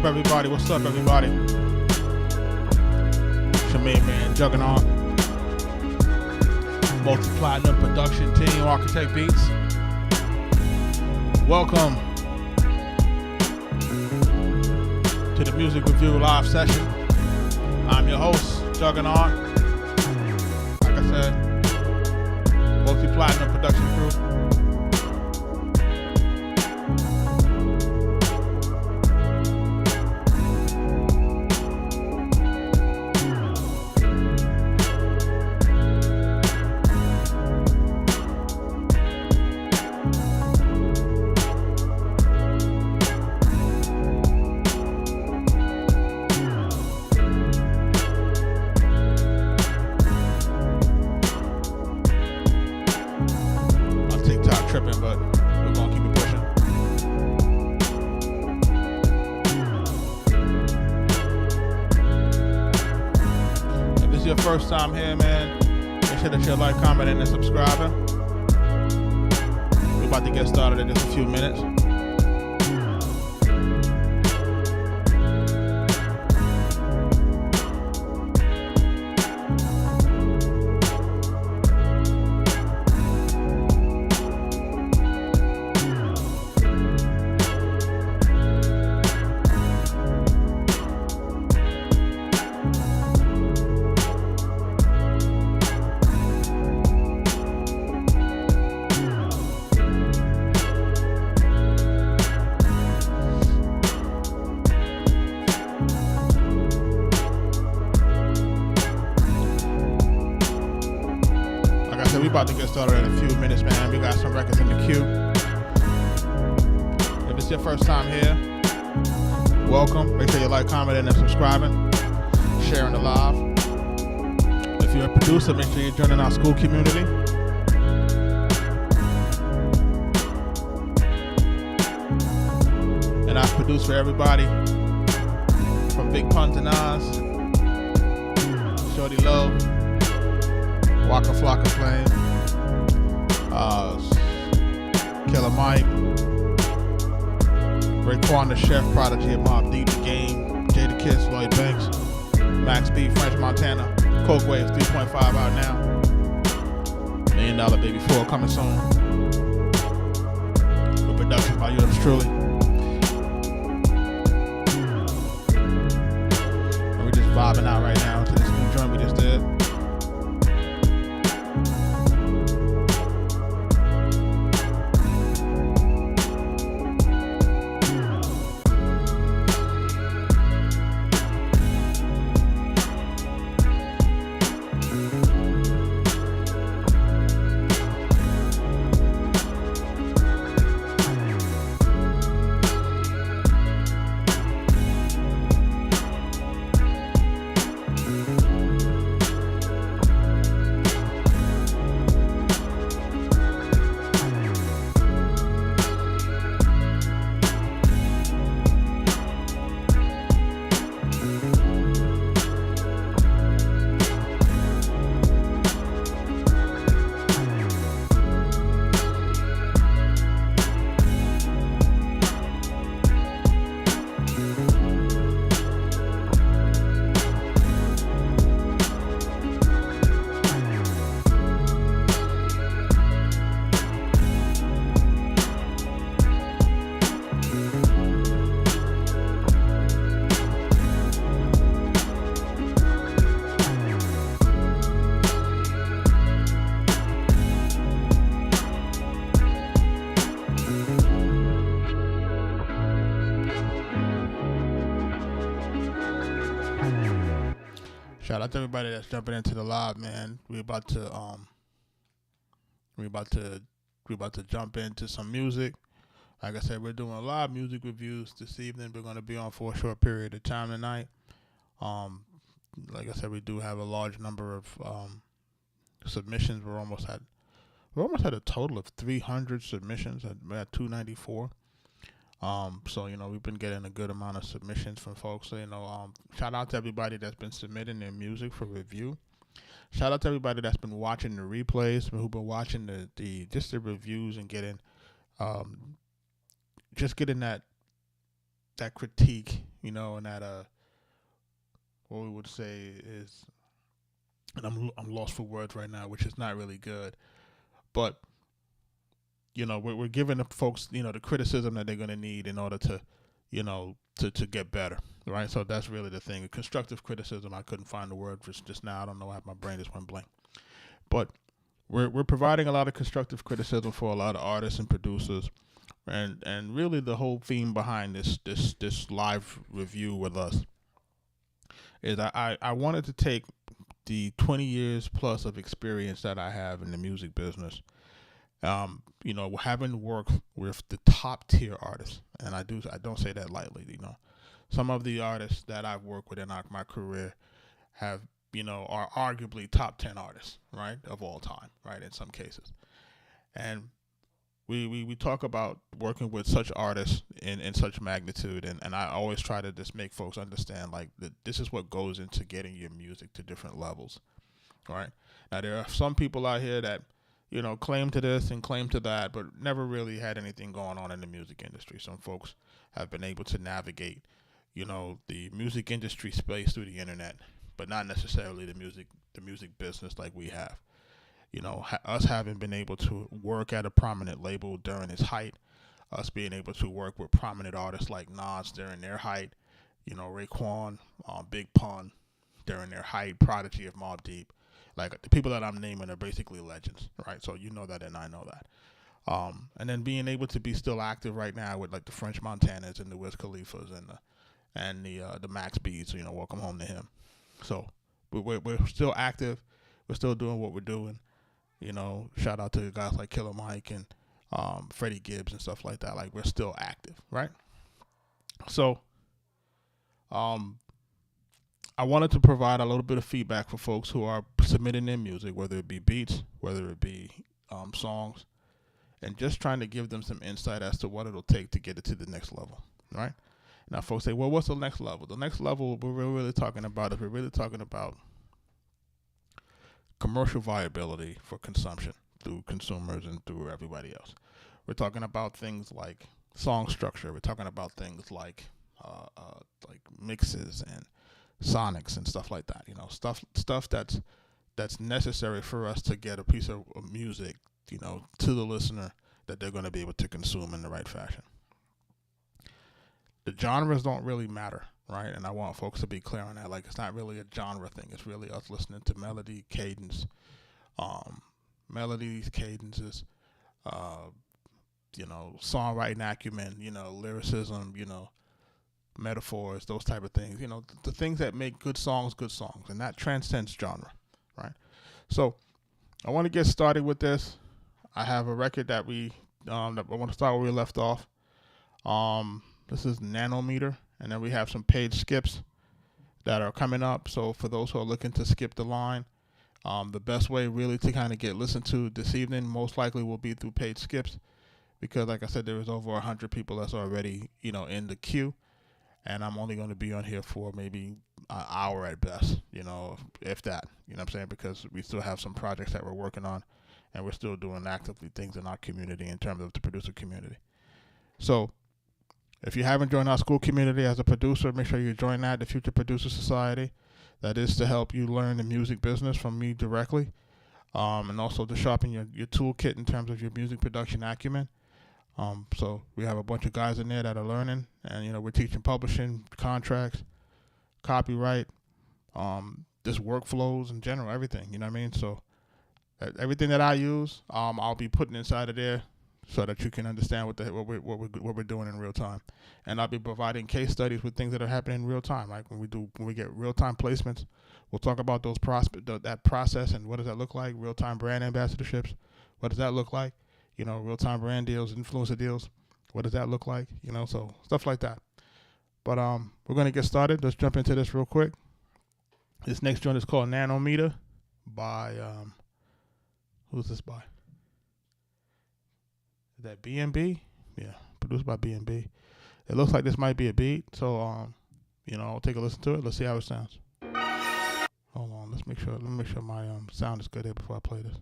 everybody? What's up, everybody? It's your main man, Juggernaut. Multi-platinum production team, Arkatech Beatz. Welcome to the Music Review live session. I'm your host, Juggernaut. Like I said, multi-platinum production crew. Tripping, but we're gonna keep it pushing. If this is your first time here, man, make sure that you like, commenting, and subscribing. We're about to get started in just a few minutes. We about to get started in a few minutes, man. We got some records in the queue. If it's your first time here, welcome. Make sure you like, commenting, and subscribing, sharing the live. If you're a producer, make sure you're joining our school community. And I've produced for everybody from Big Pun to Nas, Shorty Low, Waka Flocka Flame, Killer Mike, Raekwon the Chef, Prodigy of Mobb Deep, The Game, Jada Kiss, Lloyd Banks, Max B, French Montana, Coke Waves 3.5 out now, $1 Million Baby 4 coming soon, with production by yours truly. And we're just vibing out right now to this new joint we just did. Shout out to everybody that's jumping into the live, man. We're about to jump into some music. Like I said, we're doing a lot of music reviews this evening. We're going to be on for a short period of time tonight. Like I said, we do have a large number of submissions. We're almost at a total of 300 submissions. We're at 294. So, we've been getting a good amount of submissions from folks. So, shout out to everybody that's been submitting their music for review. Shout out to everybody that's been watching the replays, who've been watching the reviews and getting, getting that critique, and at what we would say is, and I'm lost for words right now, which is not really good, but we're giving the folks, the criticism that they're going to need in order to, to get better, right? So that's really the thing. Constructive criticism. I couldn't find the word just now. I don't know why my brain just went blank. But we're providing a lot of constructive criticism for a lot of artists and producers, and really the whole theme behind this live review with us is I wanted to take the 20 years plus of experience that I have in the music business, having worked with the top tier artists, and I don't say that lightly. Some of the artists that I've worked with in my career have, are arguably top 10 artists, right, of all time, right, in some cases. And we talk about working with such artists in such magnitude, and I always try to just make folks understand, like, that this is what goes into getting your music to different levels, right? Now, there are some people out here that, claim to this and claim to that, but never really had anything going on in the music industry. Some folks have been able to navigate, the music industry space through the internet, but not necessarily the music business like we have. Us having been able to work at a prominent label during its height, us being able to work with prominent artists like Nas during their height, Raekwon, Big Pun during their height, Prodigy of Mobb Deep. Like, the people that I'm naming are basically legends, right? So you know that, and I know that. And then being able to be still active right now with, like, the French Montanas and the Wiz Khalifas and the Max Beats. Welcome home to him. So we're still active. We're still doing what we're doing. Shout out to guys like Killer Mike and Freddie Gibbs and stuff like that. Like, we're still active, right? So, I wanted to provide a little bit of feedback for folks who are submitting their music, whether it be beats, whether it be songs, and just trying to give them some insight as to what it'll take to get it to the next level, right? Now, folks say, well, what's the next level? The next level we're really talking about commercial viability for consumption through consumers and through everybody else. We're talking about things like song structure. We're talking about things like mixes and sonics and stuff like that. Stuff that's necessary for us to get a piece of music, to the listener that they're going to be able to consume in the right fashion. The genres don't really matter, right? And I want folks to be clear on that. Like, it's not really a genre thing. It's really us listening to melody, cadence, melodies, cadences, songwriting acumen, lyricism, metaphors, those type of things. The things that make good songs, and that transcends genre, right? So I want to get started with this. I have a record that that I want to start where we left off. This is Nanometer, and then we have some page skips that are coming up. So for those who are looking to skip the line, the best way really to kind of get listened to this evening most likely will be through page skips, because like I said, there is over 100 people that's already, in the queue, and I'm only going to be on here for maybe an hour at best, if that, what I'm saying, because we still have some projects that we're working on, and we're still doing actively things in our community in terms of the producer community. So if you haven't joined our school community as a producer, make sure you join that, the Future Producer Society. That is to help you learn the music business from me directly, and also to sharpen your toolkit in terms of your music production acumen. So we have a bunch of guys in there that are learning, and we're teaching publishing, contracts, copyright, just workflows in general, everything. You know what I mean? So everything that I use, I'll be putting inside of there, so that you can understand what we're doing in real time. And I'll be providing case studies with things that are happening in real time. Like when we get real time placements, we'll talk about that process and what does that look like. Real time brand ambassadorships, what does that look like? Real time brand deals, influencer deals, what does that look like? So stuff like that. But we're gonna get started. Let's jump into this real quick. This next joint is called Nanometer by who's this by? Is that B&B? Yeah, produced by B&B. It looks like this might be a beat, so I'll take a listen to it. Let's see how it sounds. Hold on, let me make sure my sound is good here before I play this.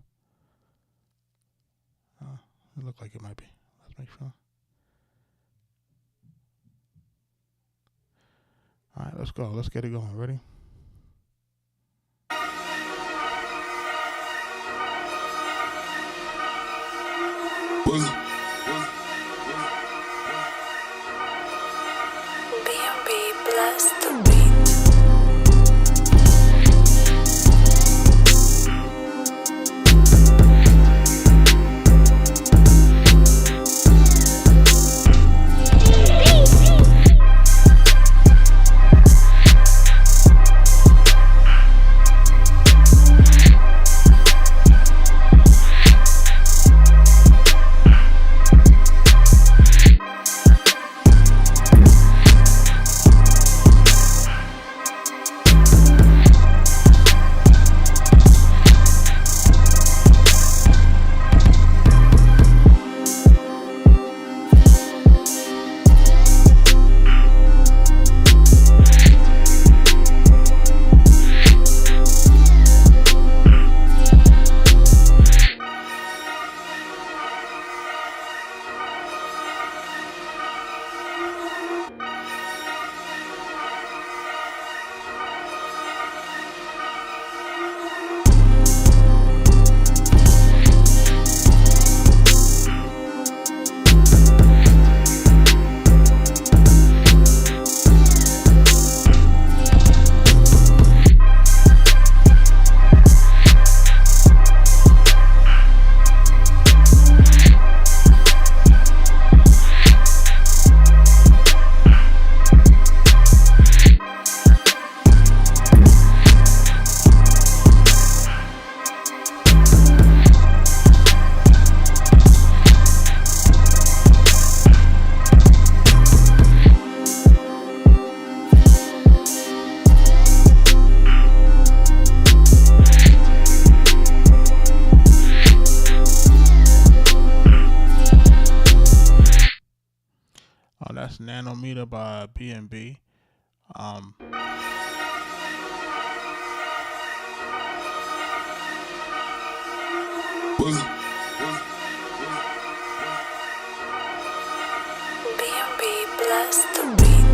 It looks like it might be. Let's make sure. All right, let's go. Let's get it going. Ready? B&B bless the beat. That's Nanometer by B&B. B&B bless the beat.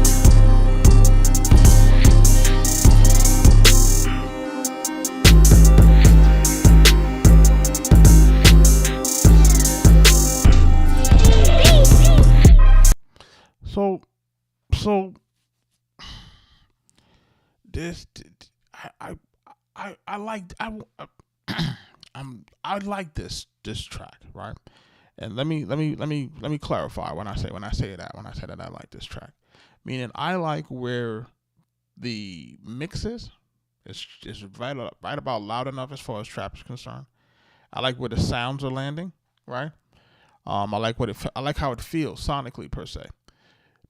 So this I like I like this track, right? And let me clarify when I say that I like this track, meaning I like where the mix is right about loud enough as far as trap is concerned. I like where the sounds are landing, right? I like how it feels sonically per se.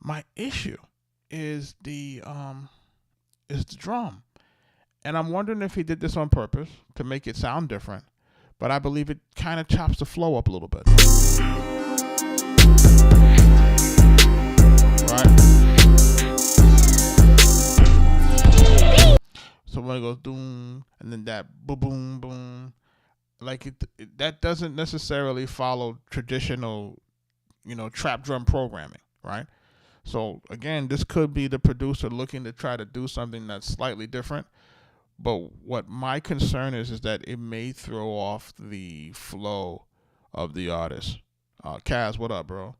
My issue is the drum, and I'm wondering if he did this on purpose to make it sound different. But I believe it kind of chops the flow up a little bit, right? So when it goes doom and then that boom boom boom, like that doesn't necessarily follow traditional, trap drum programming, right? So again, this could be the producer looking to try to do something that's slightly different. But what my concern is that it may throw off the flow of the artist. Kaz, what up, bro?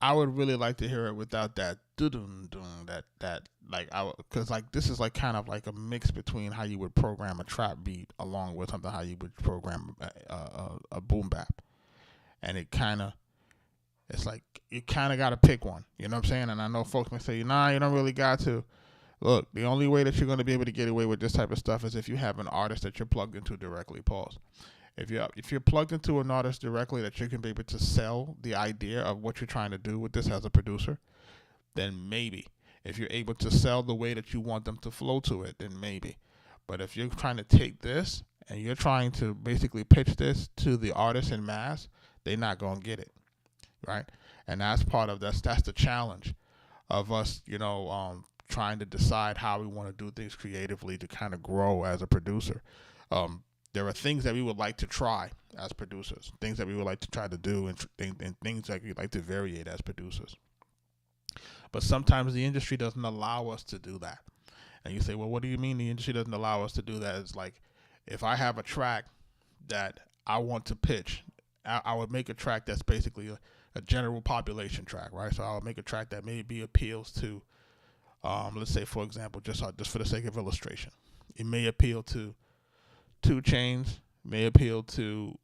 I would really like to hear it without that because this is like kind of like a mix between how you would program a trap beat along with something how you would program a boom bap, and it's like you kind of got to pick one. You know what I'm saying? And I know folks may say, nah, you don't really got to. Look, the only way that you're going to be able to get away with this type of stuff is if you have an artist that you're plugged into directly. Pause. If you're plugged into an artist directly that you can be able to sell the idea of what you're trying to do with this as a producer, then maybe. If you're able to sell the way that you want them to flow to it, then maybe. But if you're trying to take this and you're trying to basically pitch this to the artist in mass, they're not going to get it, right? And that's part of that's the challenge of us, trying to decide how we want to do things creatively to kind of grow as a producer. There are things that we would like to try as producers, things that we would like to try to do, and things that we'd like to variate as producers. But sometimes the industry doesn't allow us to do that. And you say, well, what do you mean the industry doesn't allow us to do that? It's like, if I have a track that I want to pitch, I would make a track that's basically a general population track, right? So I would make a track that maybe appeals to, let's say, for example, just for the sake of illustration, it may appeal to 2 Chainz, may appeal to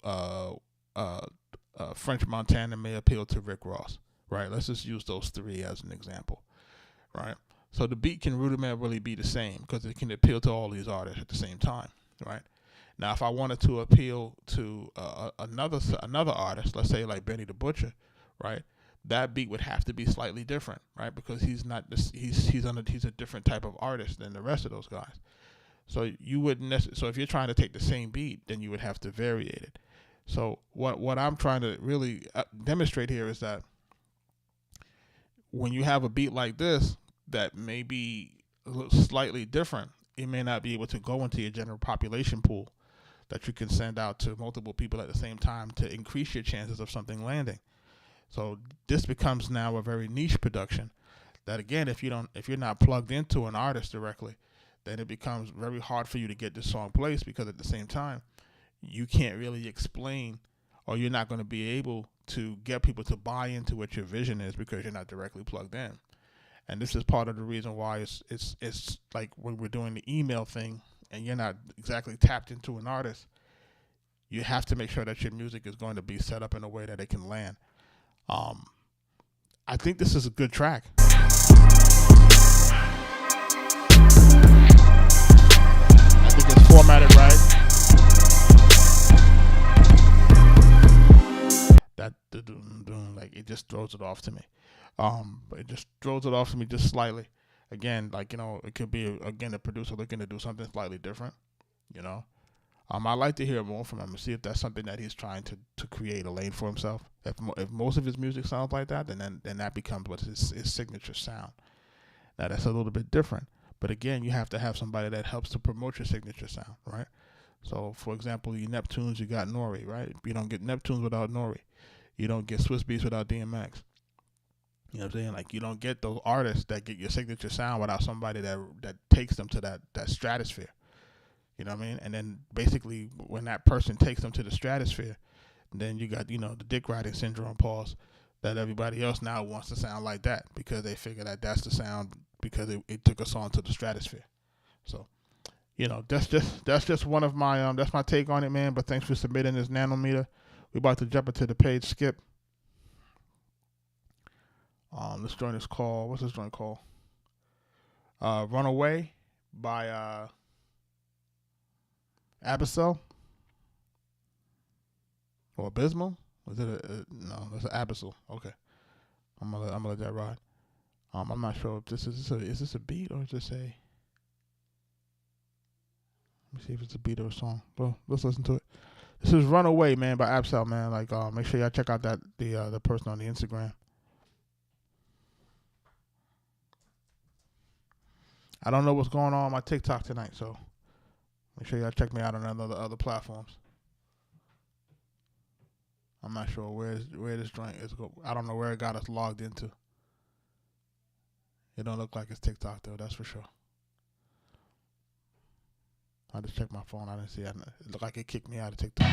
French Montana, may appeal to Rick Ross, right? Let's just use those 3 as an example, right? So the beat can rudimentarily be the same because it can appeal to all these artists at the same time, right? Now, if I wanted to appeal to another artist, let's say like Benny the Butcher, right? That beat would have to be slightly different, right? Because he's a different type of artist than the rest of those guys. So you wouldn't so if you're trying to take the same beat, then you would have to variate it. So what I'm trying to really demonstrate here is that when you have a beat like this that may be slightly different, it may not be able to go into your general population pool that you can send out to multiple people at the same time to increase your chances of something landing. So this becomes now a very niche production that, again, if you're not plugged into an artist directly, then it becomes very hard for you to get this song placed, because at the same time, you can't really explain, or you're not going to be able to get people to buy into what your vision is because you're not directly plugged in. And this is part of the reason why it's like when we're doing the email thing and you're not exactly tapped into an artist, you have to make sure that your music is going to be set up in a way that it can land. I think this is a good track. I think it's formatted right. That like it just throws it off to me. It just throws it off to me just slightly. Again, like, it could be a producer looking to do something slightly different. I'd like to hear more from him and see if that's something that he's trying to create a lane for himself. If most of his music sounds like that, then that becomes what his signature sound. Now that's a little bit different, but again, you have to have somebody that helps to promote your signature sound, right? So, for example, your Neptunes, you got Nori, right? You don't get Neptunes without Nori. You don't get Swiss Beats without DMX. You know what I'm saying? Like, you don't get those artists that get your signature sound without somebody that takes them to that stratosphere. You know what I mean? And then basically when that person takes them to the stratosphere, then you got, the dick riding syndrome pause, that everybody else now wants to sound like that because they figure that that's the sound because it took us on to the stratosphere. So, that's just one of my, that's my take on it, man. But thanks for submitting this nanometer. We're about to jump into the page skip. This joint is called, what's this joint called? Runaway by Abyssal or Abysmal? Was it no? That's an Abyssal. Okay, I'm gonna let that ride. I'm not sure if this is this a beat or is this a? Let me see if it's a beat or a song. Well, let's listen to it. This is "Runaway," man, by Abyssal, man. Like, make sure y'all check out the person on the Instagram. I don't know what's going on my TikTok tonight, so make sure y'all check me out on other platforms. I'm not sure where this joint is. I don't know where it got us logged into. It don't look like it's TikTok though, that's for sure. I just checked my phone. I didn't see it. It looked like it kicked me out of TikTok.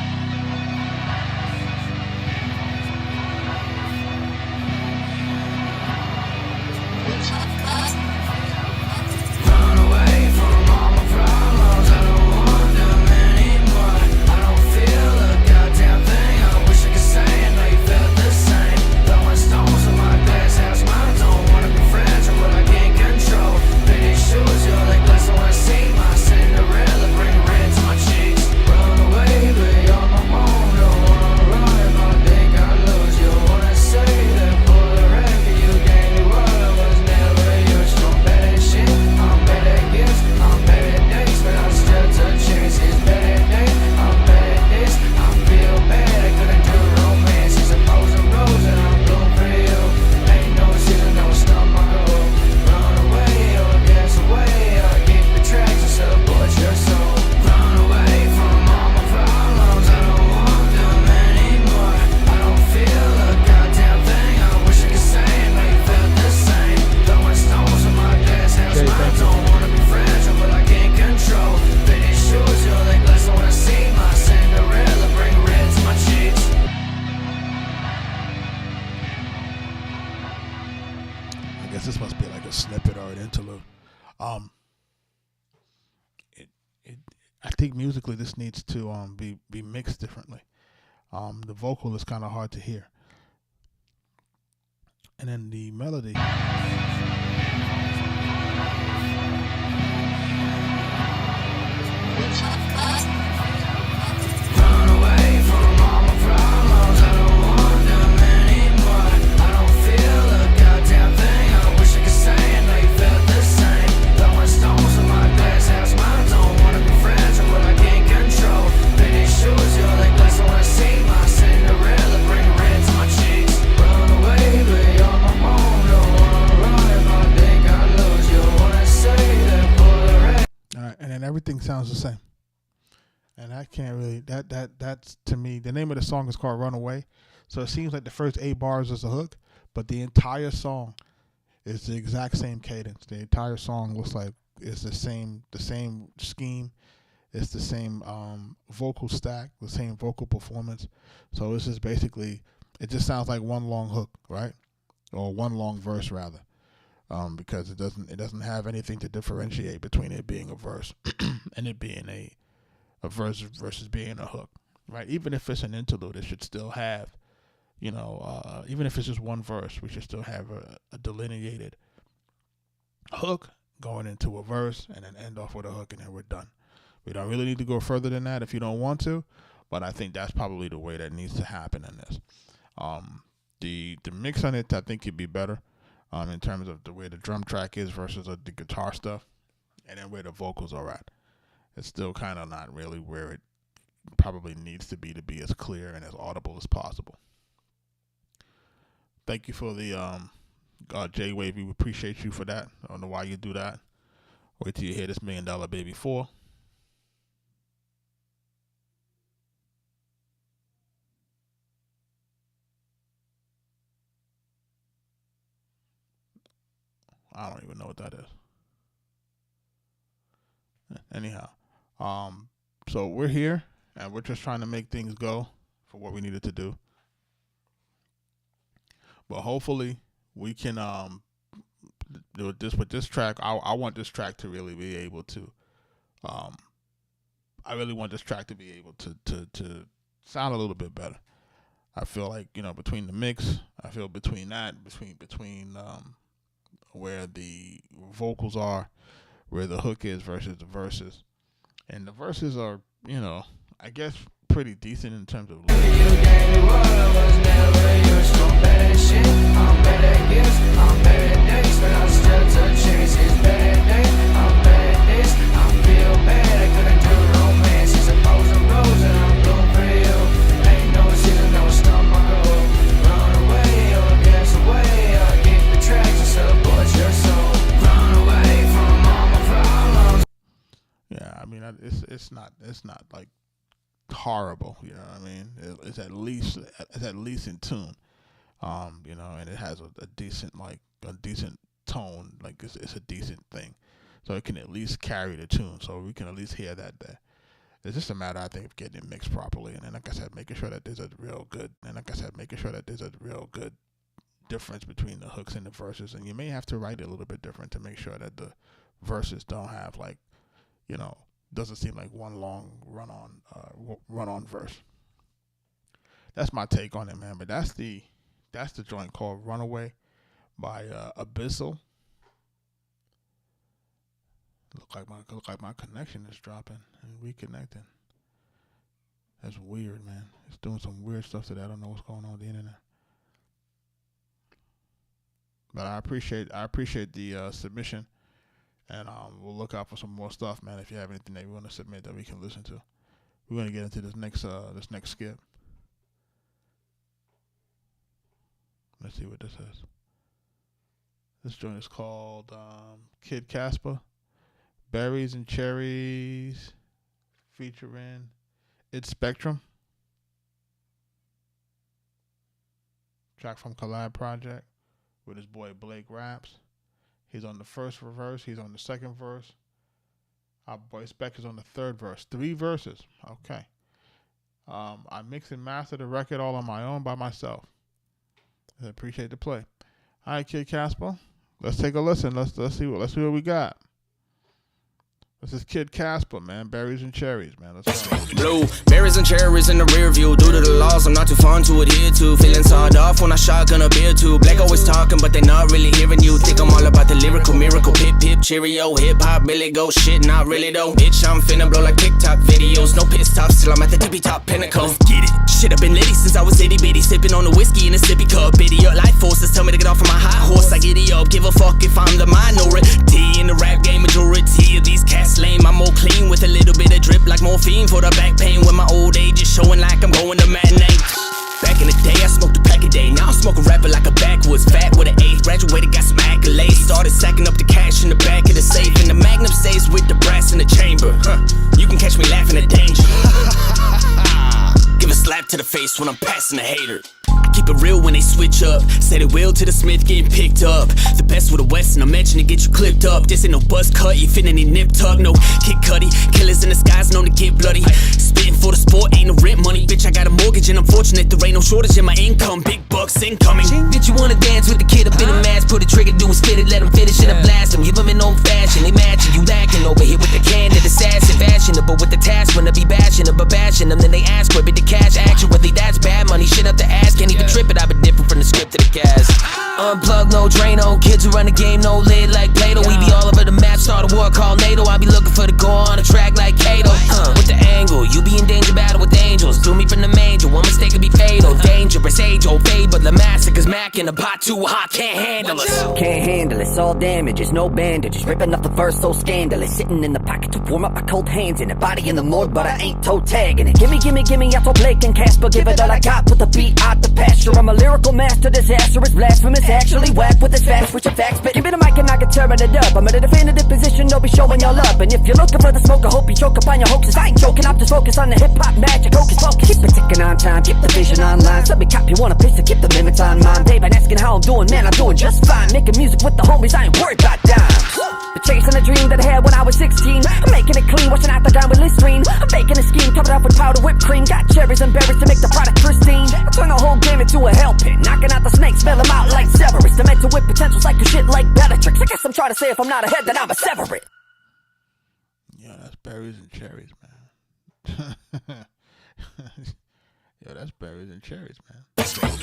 Never interlude. Um, it, it, I think musically this needs to be mixed differently. The vocal is kind of hard to hear, and then the melody. All right, and then everything sounds the same. And I can't really that's to me the name of the song is called Runaway. So it seems like the first 8 bars is a hook, but the entire song is the exact same cadence. The entire song looks like it's the same scheme. It's the same vocal stack, the same vocal performance. So this is basically it just sounds like one long hook, right? Or one long verse rather. Because it doesn't have anything to differentiate between it being a verse and it being a verse versus being a hook, right? Even if it's an interlude, it should still have, even if it's just one verse, we should still have a delineated hook going into a verse and then end off with a hook and then we're done. We don't really need to go further than that if you don't want to, but I think that's probably the way that needs to happen in this. The mix on it, I think, could be better. In terms of the way the drum track is versus the guitar stuff, and then where the vocals are at. It's still kind of not really where it probably needs to be as clear and as audible as possible. Thank you for the J-Wave. We appreciate you for that. I don't know why you do that. Wait till you hear this $1 Million Baby 4. I don't even know what that is. Anyhow, so we're here and we're just trying to make things go for what we needed to do. But hopefully we can do this with this track. I want this track to really be able to I really want this track to be able to sound a little bit better. I feel like, between the mix, I feel between where the vocals are, where the hook is versus the verses. And the verses are, I guess pretty decent in terms of it's not like horrible, you know what I mean? It's at least in tune, and it has a decent tone, like it's a decent thing, so it can at least carry the tune, so we can at least hear that there. It's just a matter, I think, of getting it mixed properly, and then like I said, making sure that there's a real good difference between the hooks and the verses, and you may have to write it a little bit different to make sure that the verses don't have doesn't seem like one long run on verse. That's my take on it, man. But that's the joint called Runaway by Abyssal. Look like my connection is dropping and reconnecting. That's weird, man. It's doing some weird stuff today. I don't know what's going on with the internet. But I appreciate the submission. And we'll look out for some more stuff, man. If you have anything that you want to submit that we can listen to, we're gonna get into this next skip. Let's see what this is. This joint is called Kid Casper, Berries and Cherries, featuring It's Spectrum. Track from Collab Project with his boy Blake Raps. He's on the first verse. He's on the second verse. Our boy Spec is on the third verse. 3 verses. Okay. I mix and master the record all on my own by myself. I appreciate the play. All right, Kid Casper. Let's take a listen. Let's see what we got. This is Kid Casper, man. Berries and cherries, man. Let's go. Blue, berries and cherries in the rear view. Due to the laws, I'm not too fun to adhere to. Feeling sawed off when I shotgun a beer too. Black always talking, but they not really hearing you. Think I'm all about the lyrical miracle. Pip, pip, cheerio. Hip hop, Billy go. Shit, not really though. Bitch, I'm finna blow like TikTok videos. No piss tops till I'm at the tippy top pinnacle. Let's get it. Shit, I've been litty since I was itty bitty. Sipping on the whiskey in a sippy cup. Idiot life forces tell me to get off of my high horse. I giddy up. Give a fuck if I'm the minority in the rap game. Majority of these cats lame. I'm more clean with a little bit of drip like morphine for the back pain. When my old age is showing like I'm going to matinee. Back in the day, I smoked a pack a day. Now I smoke a rapper like a backwoods. Fat with an A. Graduated, got some accolades. Started sacking up the cash in the back of the safe. And the Magnum stays with the brass in the chamber. You can catch me laughing at danger. Give a slap to the face when I'm passing a hater. I keep it real when they switch up. Say they will to the Smith getting picked up. The best with the West and I mention to get you clipped up. This ain't no buzz cut, you fit any nip tuck. No Kid Cudi, killers in the skies known to get bloody. Spitting for the sport, ain't no rent money. Bitch, I got a mortgage and I'm fortunate there ain't no shortage in my income. Big bucks incoming. Bitch, you wanna dance with the kid up in a mask. Put a trigger, do is spit it, let him finish it, I blast him. Give him an old fashion, they matching. You lacking over here with the candid assassin. Fashionable with the task when I be bashing them, but bashing them. Then they ask where be the cash. Actually, that's bad money, shit up the ass. Can't even trip it, I've been different from the script to the cast. Unplug, no Drano. Kids who run the game, no lid like Plato. We be all over the map, start a war called NATO. I be looking for the go on a track like Kato. With the angle, you be in danger battle with angels. Do me from the manger, one mistake could be fatal. Dangerous, age old fade, but the massacre's Mac in the pot too hot, can't handle us. Can't handle it, all damages, no bandages. Ripping up the verse so scandalous. Sitting in the pocket to warm up my cold hands in it. Body in the morgue, but I ain't toe tagging it. Gimme, I told Blake and Casper, give it all I got. Put the beat out the pasture. I'm a lyrical master, disastrous, blasphemous. Actually whack with this fast, switch of facts. But give me the mic and I can turn it up. I'm in a definitive position, don't be showing y'all up. And if you're looking for the smoke, I hope you choke up on your hoaxes. I ain't joking, I'm just focused on the hip-hop magic. Hocus pocus, keep it ticking on time, keep the vision online. Let me cop you want a piece to keep the limits on mine. They've been asking how I'm doing, man, I'm doing just fine. Making music with the homies, I ain't worried about dimes. The chasing a dream that I had when I was 16. I'm making it clean, washing out the down with Listerine. I'm baking a scheme, covered up with powder whipped cream. Got cherries and berries to make the product pristine. I turn the whole game into a hell pit. Knocking out the snakes, spell them out like Severus. The mental whip potentials like a shit like Bellatrix. I guess I'm trying to say if I'm not ahead, then I'm a sever it. Yeah, that's berries and cherries, man. Yo, that's berries and cherries, man.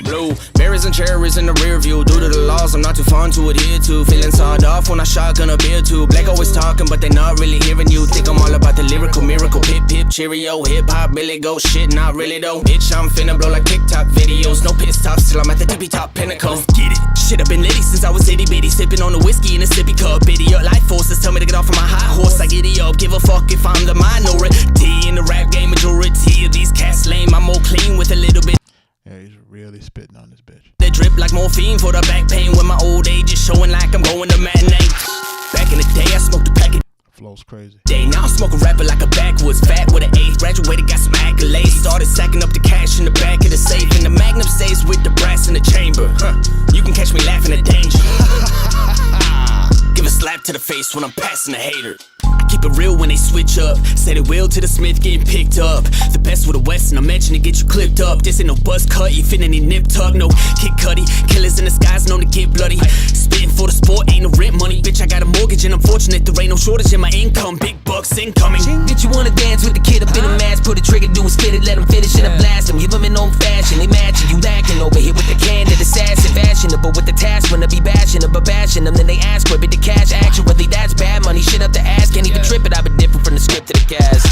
Blue, berries and cherries in the rear view. Due to the laws, I'm not too fun to adhere to. Feeling sawed off when I shotgun a beer too. Black always talking, but they not really hearing you. Think I'm all about the lyrical miracle. Pip, pip, cheerio. Hip hop, Billy go. Shit, not really though. Bitch, I'm finna blow like TikTok videos. No piss tops till I'm at the tippy top pinnacle. Let's get it. Shit, I've been litty since I was itty bitty. Sipping on the whiskey in a sippy cup. Idiot life forces tell me to get off of my high horse. I giddy up. Give a fuck if I'm the minority in the rap game. Majority of these cats lame. I'm more clean with a little bit. Yeah, he's really spitting on this bitch. They drip like morphine for the back pain. When my old age is showing like I'm going to matinee. Back in the day, I smoked a pack of Flow's crazy. day. Now I smoke a rapper like a backwoods. Fat with an A. Graduated, got some accolades. Started sacking up the cash in the back of the safe. And the Magnum stays with the brass in the chamber. You can catch me laughing at danger. Give a slap to the face when I'm passing a hater. I keep it real when they switch up. Say they will to the Smith getting picked up. The best with the West and I mention to get you clipped up. This ain't no buzz cut, you fit any nip tuck. No Kid Cudi, killers in the skies known to get bloody. Spitting for the sport, ain't no rent money. Bitch, I got a mortgage and I'm fortunate there ain't no shortage in my income. Big bucks incoming. Bitch, you wanna dance with the kid up in a mask. Put a trigger, do is spit it, let him finish it, I blast him. Give him an old fashion, they matching. You lacking over here with the candid assassin. Fashionable with the task when I be bashing them, but bashing them. Then they ask where be the cash. Actually, that's bad money, shit up the ass. Can't even trip it, I've been different from the script to the cast.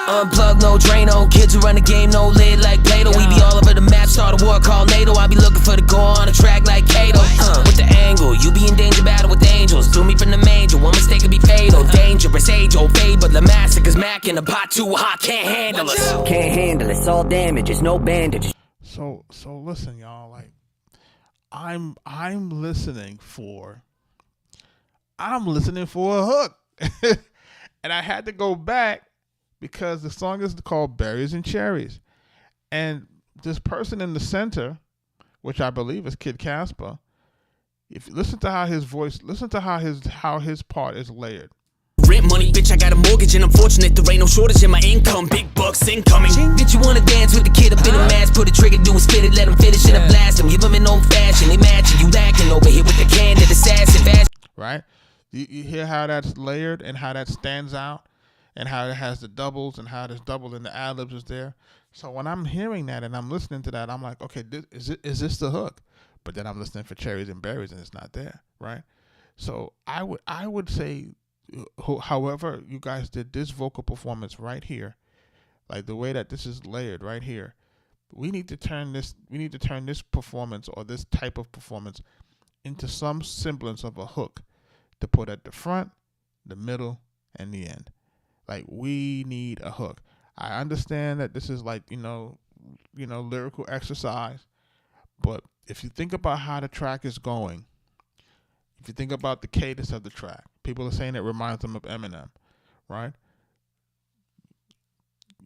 Unplug, no Drano. Kids who run the game, no lid like Plato. We be all over the map, start a war called NATO. I be looking for the go on a track like Kato. With the angle, you be in danger battle with angels. Do me from the manger, one mistake could be fatal. Dangerous, age old fade, but the massacre's Mac in the pot too hot, can't handle us. Can't handle it, all damages, no bandages. So listen, y'all. Like, I'm listening for a hook, and I had to go back because the song is called "Berries and Cherries," and this person in the center, which I believe is Kid Casper. If you listen to how his voice, listen to how his part is layered. Rent money, bitch, I got a mortgage and I'm fortunate there ain't no shortage in my income. Big bucks incoming. Bitch, you wanna dance with the kid up in a mask. Put a trigger, do is spit it, let him finish it, I blast him. Give him an old fashion, they matching. You lacking over here with the candid assassin. right? You hear how that's layered and how that stands out, and how it has the doubles and how this double and the ad libs is there. So when I'm hearing that and I'm listening to that, I'm like, okay, is this the hook? But then I'm listening for cherries and berries and it's not there, right? So I would say, however you guys did this vocal performance right here, like the way that this is layered right here, we need to turn this performance or this type of performance into some semblance of a hook to put at the front, the middle, and the end. Like, we need a hook. I understand that this is like, lyrical exercise, but if you think about how the track is going, if you think about the cadence of the track, people are saying it reminds them of Eminem, right?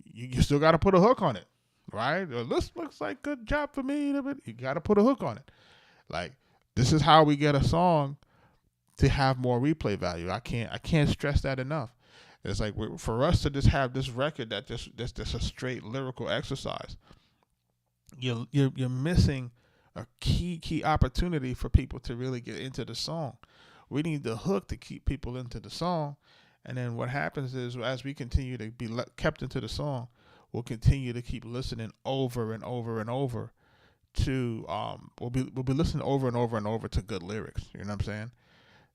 You still got to put a hook on it, right? This looks like good job for me. You got to put a hook on it. Like, this is how we get a song to have more replay value. I can't stress that enough. It's like, for us to just have this record that's just a straight lyrical exercise, you're missing a key opportunity for people to really get into the song. We need the hook to keep people into the song, and then what happens is, as we continue to be kept into the song, we'll continue to keep listening over and over and over to we'll be listening over and over and over to good lyrics. You know what I'm saying?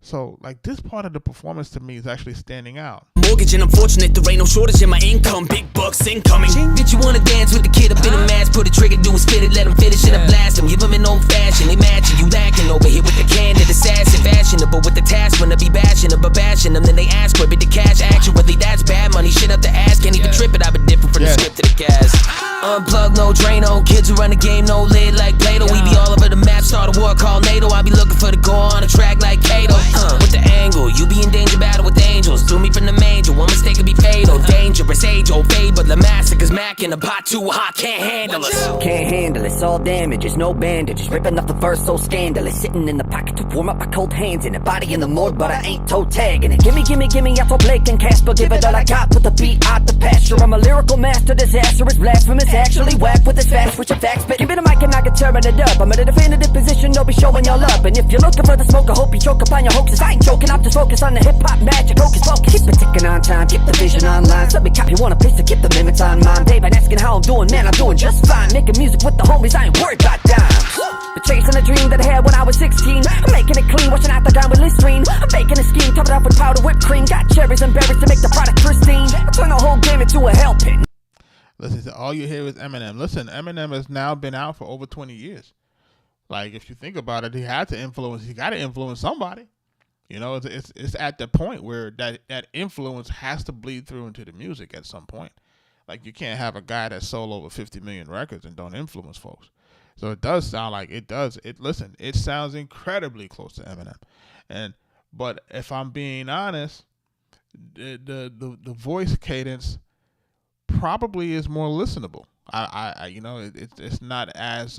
So, like, this part of the performance to me is actually standing out. Mortgage and unfortunate, there ain't no shortage in my income. Big bucks incoming. Bitch, you wanna dance with the kid up in a mask? Put a trigger, do a spit it, let him finish it, and blast him. Give him an old fashioned. Imagine you lacking over here with the candid assassin. Fashionable with the task when I be bashing them, but bashing them. Then they ask where be the cash. Actually, that's bad money. Shit up the ass, can't even trip it. I've been different from the script to the cast. Unplug, no Drano. Kids who run the game, no lid like Plato. We be all over the map, start a war called NATO. I be looking for the goal on a track like Kato. With the angle, you be in danger, battle with angels. Threw me from the manger, one mistake could be fatal. Dangerous, age old fade, but the massacre's macking. The pot too hot, can't handle us. Can't handle it's all damages, no bandages. Ripping off the verse so scandalous. Sitting in the pocket to warm up my cold hands in it. Body in the morgue, but I ain't toe tagging it. Gimme, I told Blake and Casper, give it all I got. Put the beat out the pasture. I'm a lyrical master, disastrous, blasphemous. Actually whack with this fast, switch of facts. But give me the mic and I can turn it up. I'm in a definitive position, don't be showing y'all up. And if you're looking for the smoke, I hope you choke upon your hoaxes. I ain't joking, I'm just focused on the hip-hop magic. Hocus pocus, keep it ticking on time, keep the vision online. So me copy, want a piece to keep the limits on mine. They've been asking how I'm doing, man, I'm doing just fine. Making music with the homies, I ain't worried about dimes. But chasing a dream that I had when I was 16. I'm making it clean, washing out the down with Listerine. I'm baking a scheme, top it off with powder whipped cream. Got cherries and berries to make the product pristine. I turn the whole game into a hell pit. Listen, all you hear is Eminem. Listen, Eminem has now been out for over 20 years. Like, if you think about it, he got to influence somebody. You know, it's at the point where that influence has to bleed through into the music at some point. Like, you can't have a guy that sold over 50 million records and don't influence folks. So it does sound like it does. Listen, it sounds incredibly close to Eminem. But if I'm being honest, the voice cadence probably is more listenable. It's not as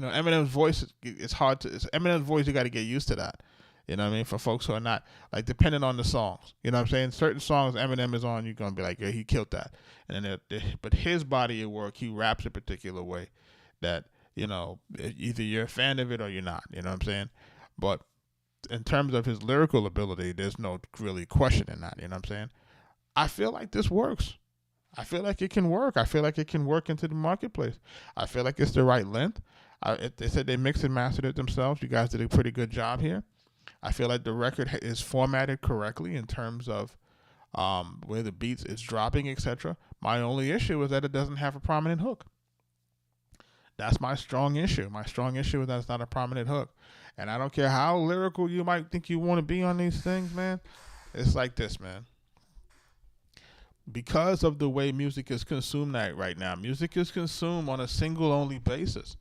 Eminem's voice, it's hard to, it's Eminem's voice, you got to get used to that. You know what I mean? For folks who are not, like, depending on the songs. You know what I'm saying? Certain songs Eminem is on, you're going to be like, yeah, he killed that. And then, but his body of work, he raps a particular way that, either you're a fan of it or you're not. You know what I'm saying? But in terms of his lyrical ability, there's no really question in that. You know what I'm saying? I feel like this works. I feel like it can work. I feel like it can work into the marketplace. I feel like it's the right length. They said they mixed and mastered it themselves. You guys did a pretty good job here. I feel like the record is formatted correctly in terms of where the beats is dropping, etc. My only issue is that it doesn't have a prominent hook. That's my strong issue. My strong issue is that it's not a prominent hook. And I don't care how lyrical you might think you want to be on these things, man. It's like this, man. Because of the way music is consumed right now, music is consumed on a single-only basis.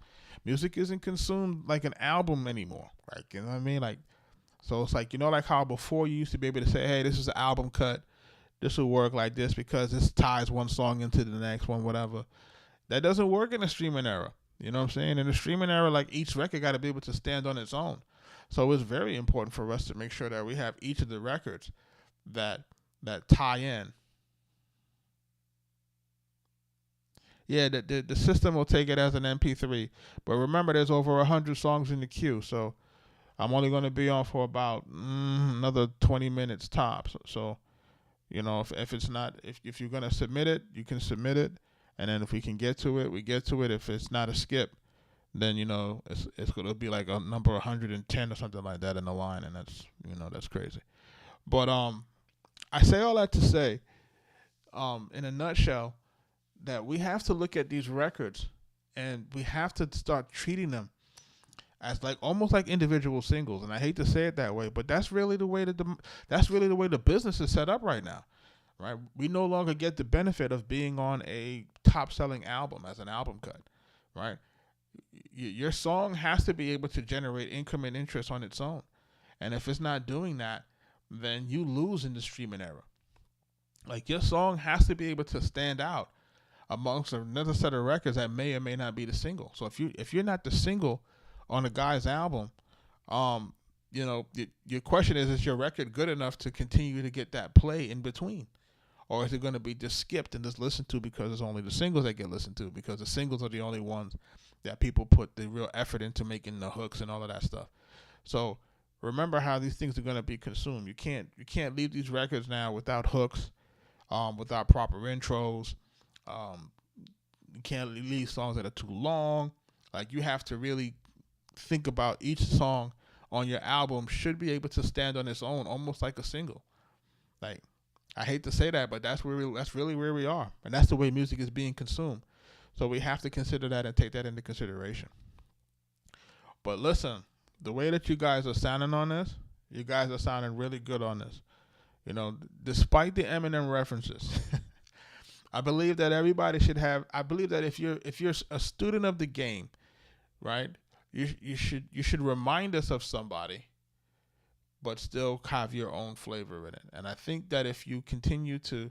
Music isn't consumed like an album anymore. Right? You know what I mean? Like, so it's like, like how before you used to be able to say, hey, this is an album cut. This will work like this because this ties one song into the next one, whatever. That doesn't work in the streaming era. You know what I'm saying? In the streaming era, like, each record got to be able to stand on its own. So it's very important for us to make sure that we have each of the records that tie in. Yeah, the system will take it as an MP3. But remember, there's over 100 songs in the queue, so I'm only going to be on for about another 20 minutes tops. So, if it's not, if you're going to submit it, you can submit it. And then if we can get to it, we get to it. If it's not a skip, then, it's going to be like a number 110 or something like that in the line. And that's crazy. But I say all that to say, in a nutshell, that we have to look at these records and we have to start treating them as like almost like individual singles. And I hate to say it that way, but that's really the way the business is set up right now, right? We no longer get the benefit of being on a top selling album as an album cut, right? Your song has to be able to generate income and interest on its own. And if it's not doing that, then you lose in the streaming era. Like, your song has to be able to stand out amongst another set of records that may or may not be the single. So if you're not the single on a guy's album, your question is your record good enough to continue to get that play in between? Or is it going to be just skipped and just listened to because it's only the singles that get listened to, because the singles are the only ones that people put the real effort into making the hooks and all of that stuff. So remember how these things are going to be consumed. You can't leave these records now without hooks, without proper intros. You can't leave songs that are too long. Like, you have to really think about each song on your album should be able to stand on its own, almost like a single. Like, I hate to say that, but that's really where we are, and that's the way music is being consumed. So we have to consider that and take that into consideration. But listen, the way that you guys are sounding on this, you guys are sounding really good on this. Despite the Eminem references, I believe that everybody should have. I believe that if you're a student of the game, right, you should remind us of somebody, but still have your own flavor in it. And I think that if you continue to,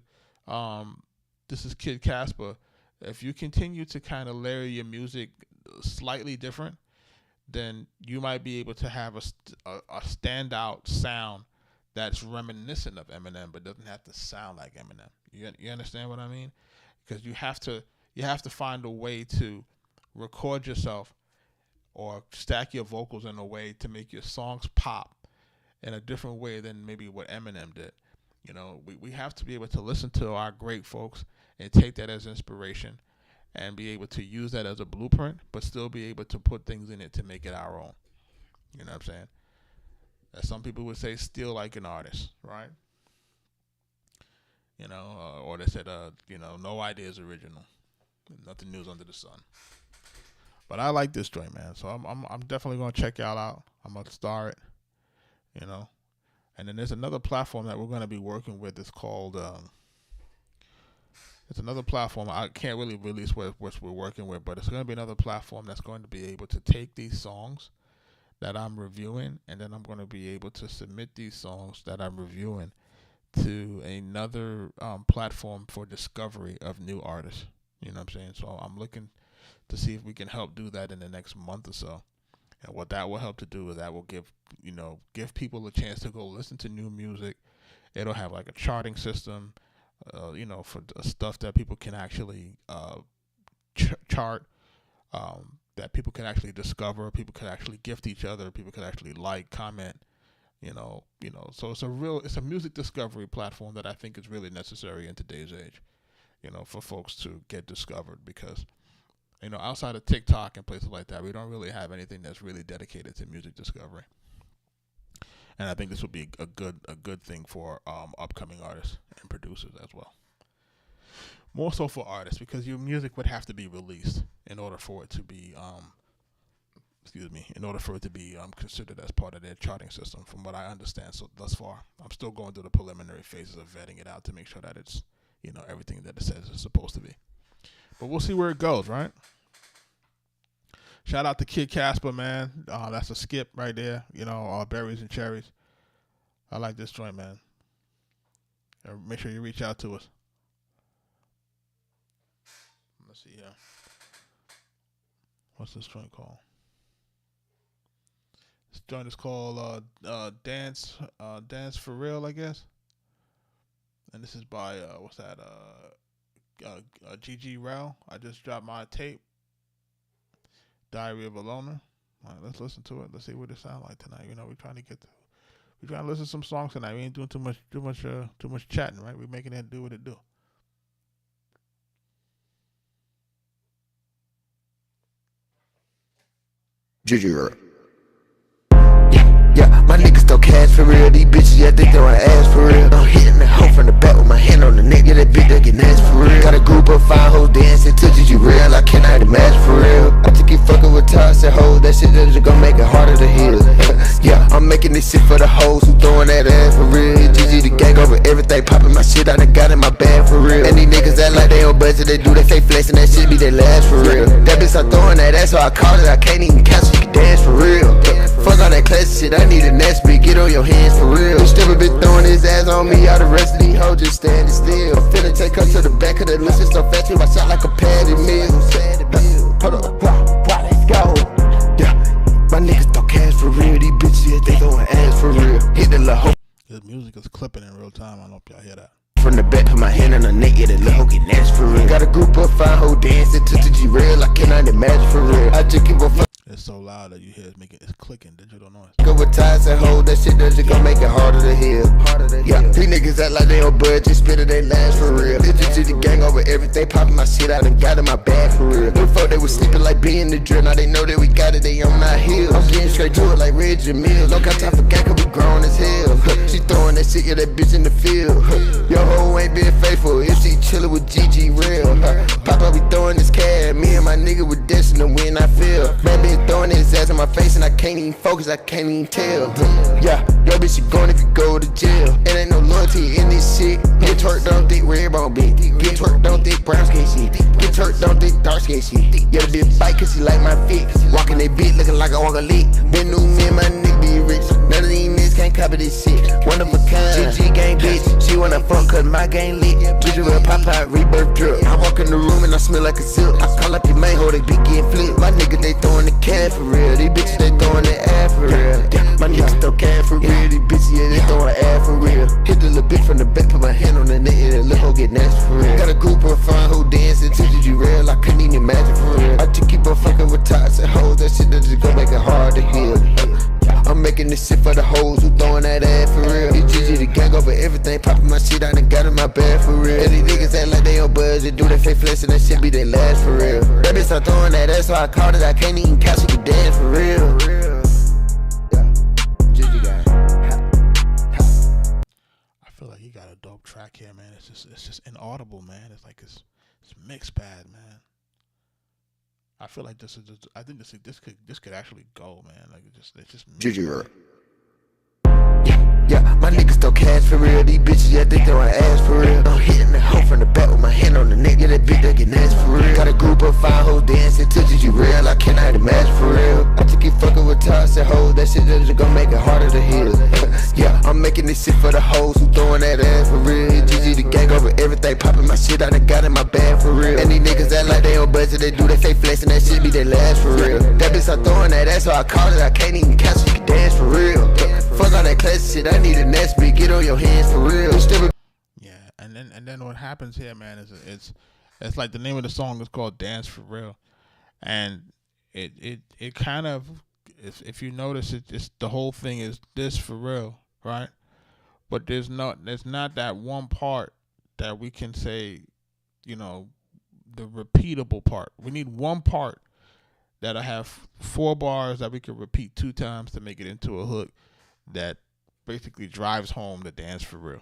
this is Kid Casper, if you continue to kind of layer your music slightly different, then you might be able to have a standout sound that's reminiscent of Eminem, but doesn't have to sound like Eminem. You understand what I mean? Because you have to find a way to record yourself or stack your vocals in a way to make your songs pop in a different way than maybe what Eminem did. We have to be able to listen to our great folks and take that as inspiration and be able to use that as a blueprint, but still be able to put things in it to make it our own. You know what I'm saying? As some people would say, steal like an artist, right? Or they said, no idea is original. Nothing new under the sun. But I like this joint, man. So I'm definitely gonna check y'all out. I'm gonna star it, And then there's another platform that we're gonna be working with. It's called it's another platform. I can't really release what we're working with, but it's gonna be another platform that's going to be able to take these songs that I'm reviewing, and then I'm going to be able to submit these songs that I'm reviewing to another platform for discovery of new artists. You know what I'm saying? So I'm looking to see if we can help do that in the next month or so. And what that will help to do is that will give people a chance to go listen to new music. It'll have like a charting system, for stuff that people can actually chart, that people can actually discover, people can actually gift each other, people can actually like, comment, so it's a music discovery platform that I think is really necessary in today's age, for folks to get discovered, because, outside of TikTok and places like that, we don't really have anything that's really dedicated to music discovery. And I think this would be a good thing for upcoming artists and producers as well. More so for artists, because your music would have to be released in order for it to be considered as part of their charting system, from what I understand. So thus far, I'm still going through the preliminary phases of vetting it out to make sure that it's, everything that it says it's supposed to be. But we'll see where it goes, right? Shout out to Kid Casper, man. That's a skip right there. Berries and cherries. I like this joint, man. Make sure you reach out to us. Let's see here. What's this joint called? This joint is called Dance for Real, I guess. And this is by GG Rel. I just dropped my tape, Diary of a Loner. All right, let's listen to it. Let's see what it sounds like tonight. You know, we're trying to listen to some songs tonight. We ain't doing too much chatting, right? We're making it do what it do. Juju. Yeah, my niggas throw cash for real. These bitches, yeah, they throwin' ass for real. I'm hitting the hoe from the back with my hand on the neck. Yeah, that bitch, they get nasty for real. Got a group of 5 hoes dancing to Juju real. I cannot imagine for real. I think you fucking with toss and hoes. That shit that just gon' make it harder to heal. Yeah, I'm making this shit for the hoes who throwin' that ass for real. GG the gang over everything, popping my shit I done got in my bag for real. And these niggas act like they on budget, they do they fake flexing, that shit be their last for real. That bitch I'm throwing that ass, so I call it, I can't even count, she can dance for real. Fuck all that classic shit, I need a next beat, get on your hands for real. This stepper been throwing his ass on me, all the rest of these hoes just standing still. Finna take her to the back of the list, it's so fast, I shot like a patty meal. Hold up, let's go. Yeah, my niggas throw cash for real, these bitches, yeah, they throwing ass for real. Hit the little hoe. This music is clipping in real time. I don't know if y'all hear that. From the back, put my hand on the neck, yeah, that little hoe get nasty for real. Got a group of 5 hoes dancing to the G real, I cannot imagine for real. I just give a fuck. It's so loud that you hear it's clicking, digital noise. Go with ties and hold that shit that just gon' make it harder to heal. Yeah, these niggas act like they on budget, spit it, they last for real. This is the gang over everything, popping my shit out and got in my bag for real. Before they was sleeping like being the drill, now they know that we got it, they on our heels. I'm getting straight to it like Reggie Mills. Don't got time for gang, cause we grown as hell. She throwing that shit, yeah, that bitch in the field. Your hoe ain't been faithful if she chillin' with GG real. Papa be throwing this cash, me and my nigga with dashing to win, I feel. Man, bitch throwing his ass in my face and I can't even focus, I can't even tell. Yeah, yo bitch, you going if you go to jail. It ain't no loyalty in this shit. Get twerked, don't think red bone bitch. Get twerked, don't think brown skin shit. Get twerked, don't think dark skin shit. Yeah, the bitch bite cause she like my feet. Walking that beat looking like I walk a leak. Been new me and my nigga be rich. None of these niggas can't copy this shit. One of a kind, GG gang bitch. She wanna fuck cause my gang lit. Bitch with a pop out rebirth drip. I walk in the room and I smell like a silk. I call up your main hoe, they be getting flipped. My nigga, they throwing the can for real. These bitches, they throwing the ass for real. My niggas throw cash for real. These bitches, yeah, they throwing ass for real. Hit the little bitch from the back, put my hand on the neck, and the little hoe get nasty for real. Got a group of 5 who dancing to GG real. I couldn't even imagine for real. I just keep on fucking with tots and hoes. That shit that just gon' make it hard to heal. I'm making this shit for the hoes who throwing that ass for real. It's GG the gang over everything, popping my shit out and got in my bag for real. And these niggas act like they on budget, do they fake flexing, that shit be they last for real. That bitch start throwing that ass, so I called it, I can't even count, she can dance for real. GG gang. I feel like he got a dope track here, man. It's just inaudible, man. It's like it's mixed bad, man. I feel like this is just, I think this could actually go, man. Like it's just GG. Yeah, my niggas throw cash for real. These bitches, yeah, they throwin' ass for real. I'm hitting the hoe from the back with my hand on the neck. Yeah, that bitch, they get nasty for real. Got a group of 5 hoes dancing to GG real. I cannot imagine for real. I just keep fucking with toss and hoes. That shit that just gon' make it harder to heal. Yeah, I'm making this shit for the hoes who throwing that ass for real. GG the gang over everything, popping my shit I done got in my bag for real. And these niggas act like they on budget, they do they fake flexing, that shit be their last for real. That bitch I'm throwing that ass, so I call it, I can't even count, she can dance for real. Fuck all that classic shit, I need a next beat, get on your hands for real. Yeah, and then what happens here, man, is it's like the name of the song is called Dance for Real, and it kind of, if you notice, it's the whole thing is this for real, right? But there's not that one part that we can say, you know, the repeatable part. We need one part that'll have 4 bars that we can repeat 2 times to make it into a hook that basically drives home the dance for real.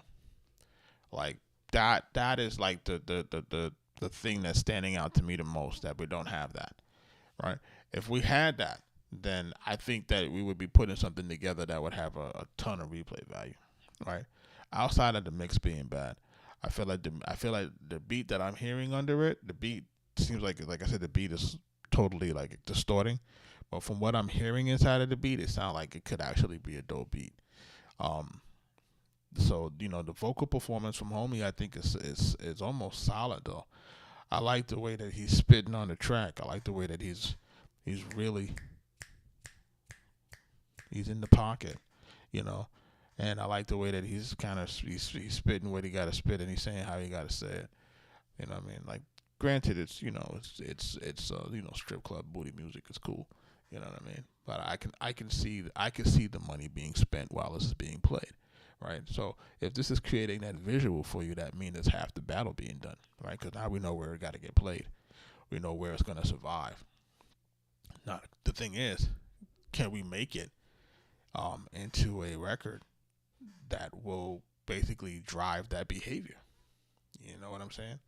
Like that is like the thing that's standing out to me the most, that we don't have that, right? If we had that, then I think that we would be putting something together that would have a ton of replay value, right? Outside of the mix being bad, I feel like the beat that I'm hearing under it, the beat seems like I said, the beat is totally like distorting, but from what I'm hearing inside of the beat, it sounds like it could actually be a dope beat. So you know, the vocal performance from Homie, I think is almost solid though. I like the way that he's spitting on the track. I like the way that he's really in the pocket, you know, and I like the way that he's spitting what he got to spit, and he's saying how he got to say it. You know what I mean? Like, granted, it's strip club booty music is cool. You know what I mean? But I can see the money being spent while this is being played, right? So if this is creating that visual for you, that means it's half the battle being done, right? Because now we know where it got to get played. We know where it's gonna survive. Now the thing is, can we make it into a record that will basically drive that behavior? You know what I'm saying?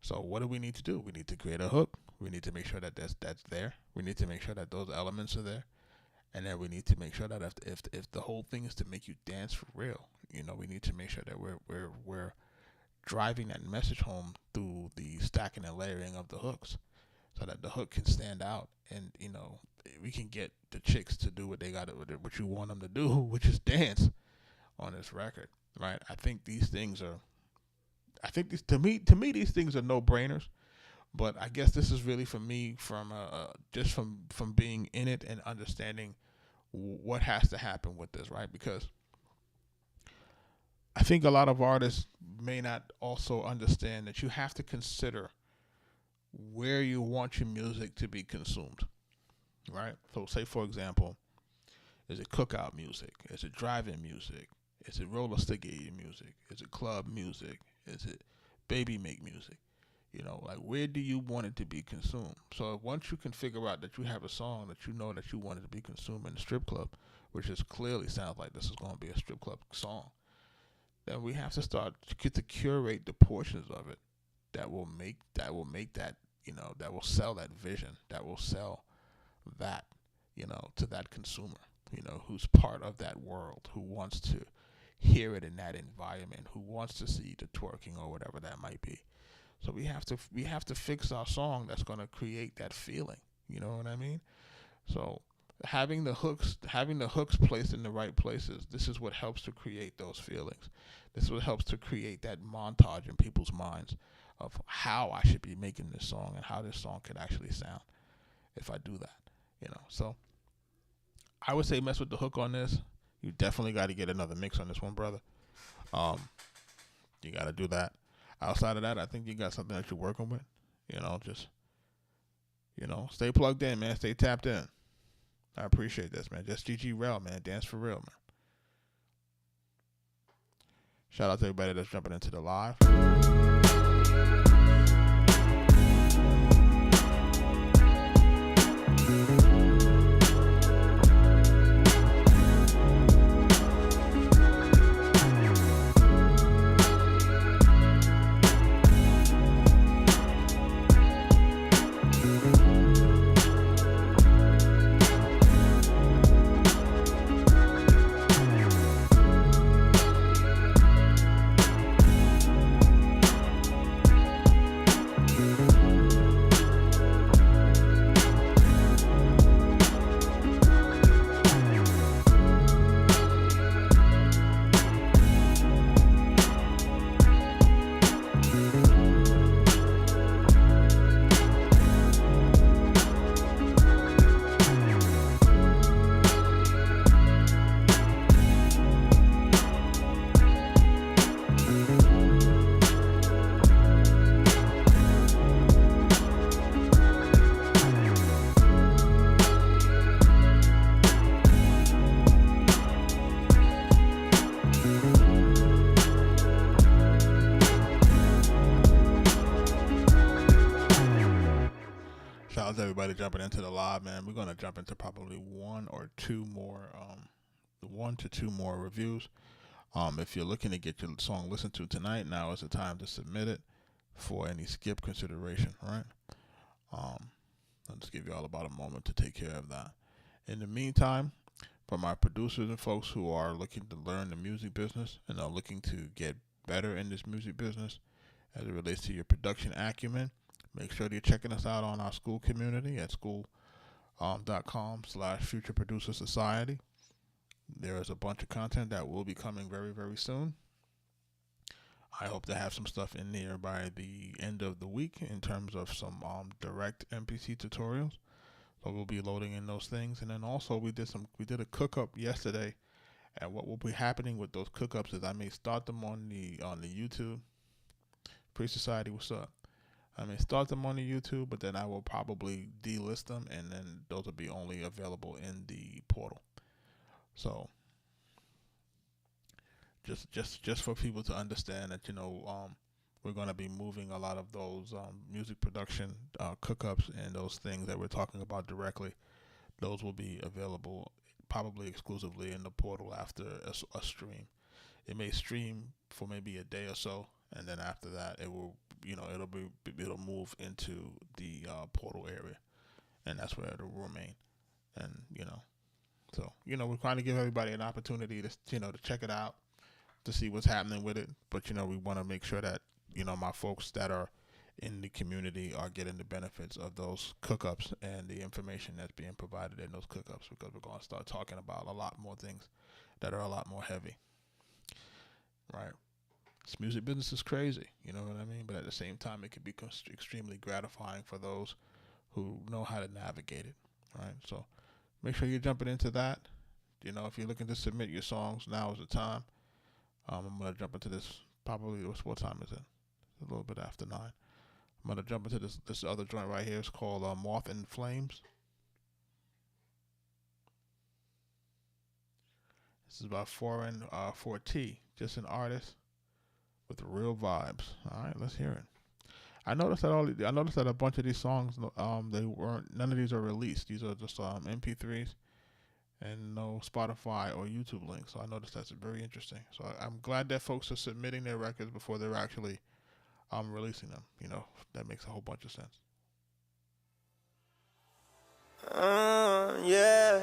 So what do we need to do? We need to create a hook. We need to make sure that that's there. We need to make sure that those elements are there, and then we need to make sure that if the whole thing is to make you dance for real, we need to make sure that we're driving that message home through the stacking and layering of the hooks, so that the hook can stand out, and we can get the chicks to do what they got, what you want them to do, which is dance on this record, right? I think these things are. To me these things are no brainers, but I guess this is really for me from just from being in it and understanding what has to happen with this, right? Because I think a lot of artists may not also understand that you have to consider where you want your music to be consumed, right? So say, for example, is it cookout music? Is it drive-in music? Is it roller sticky music? Is it club music? Is it baby make music? Like, where do you want it to be consumed? So once you can figure out that you have a song that you know that you want it to be consumed in a strip club, which is clearly sounds like this is going to be a strip club song, then we have to start to curate the portions of it that will make that that will sell that vision, that will sell that to that consumer, who's part of that world, who wants to hear it in that environment, who wants to see the twerking or whatever that might be. So we have to fix our song that's going to create that feeling. You know what I mean? So having the hooks placed in the right places, this is what helps to create those feelings. This is what helps to create that montage in people's minds of how I should be making this song and how this song could actually sound if I do that. So I would say mess with the hook on this. You definitely got to get another mix on this one, brother. You got to do that. Outside of that, I think you got something that you're working with. Just stay plugged in, man. Stay tapped in. I appreciate this, man. Just GG Rel, man. Dance for real, man. Shout out to everybody that's jumping into the live. Shout out to everybody jumping into the live, man. We're going to jump into probably one to two more reviews. If you're looking to get your song listened to tonight, now is the time to submit it for any skip consideration, right? I'll just give you all about a moment to take care of that. In the meantime, for my producers and folks who are looking to learn the music business and are looking to get better in this music business as it relates to your production acumen, make sure that you're checking us out on our school community at school.com/Future Producer Society. There is a bunch of content that will be coming very, very soon. I hope to have some stuff in there by the end of the week in terms of some direct MPC tutorials. So we'll be loading in those things. And then also we did a cook-up yesterday. And what will be happening with those cook-ups is I may start them on the YouTube Pre-Society, what's up? I mean, start them on the YouTube, but then I will probably delist them, and then those will be only available in the portal. So, just for people to understand that, we're going to be moving a lot of those music production cookups and those things that we're talking about directly. Those will be available probably exclusively in the portal after a stream. It may stream for maybe a day or so, and then after that, it will, it'll move into the portal area, and that's where it'll remain. And so we're trying to give everybody an opportunity to to check it out, to see what's happening with it. But we want to make sure that my folks that are in the community are getting the benefits of those cookups and the information that's being provided in those cookups, because we're going to start talking about a lot more things that are a lot more heavy. Right. This music business is crazy, you know what I mean? But at the same time, it can be extremely gratifying for those who know how to navigate it, right? So make sure you're jumping into that. If you're looking to submit your songs, now is the time. I'm going to jump into this, probably, what time is it? It's a little bit after 9. I'm going to jump into this other joint right here. It's called Moth and Flames. This is by 4T, just an artist with real vibes. All right, let's hear it. I noticed that a bunch of these songs, none of these are released. These are just MP3s and no Spotify or YouTube links. So I noticed that's very interesting. So I'm glad that folks are submitting their records before they're actually releasing them. That makes a whole bunch of sense. Yeah.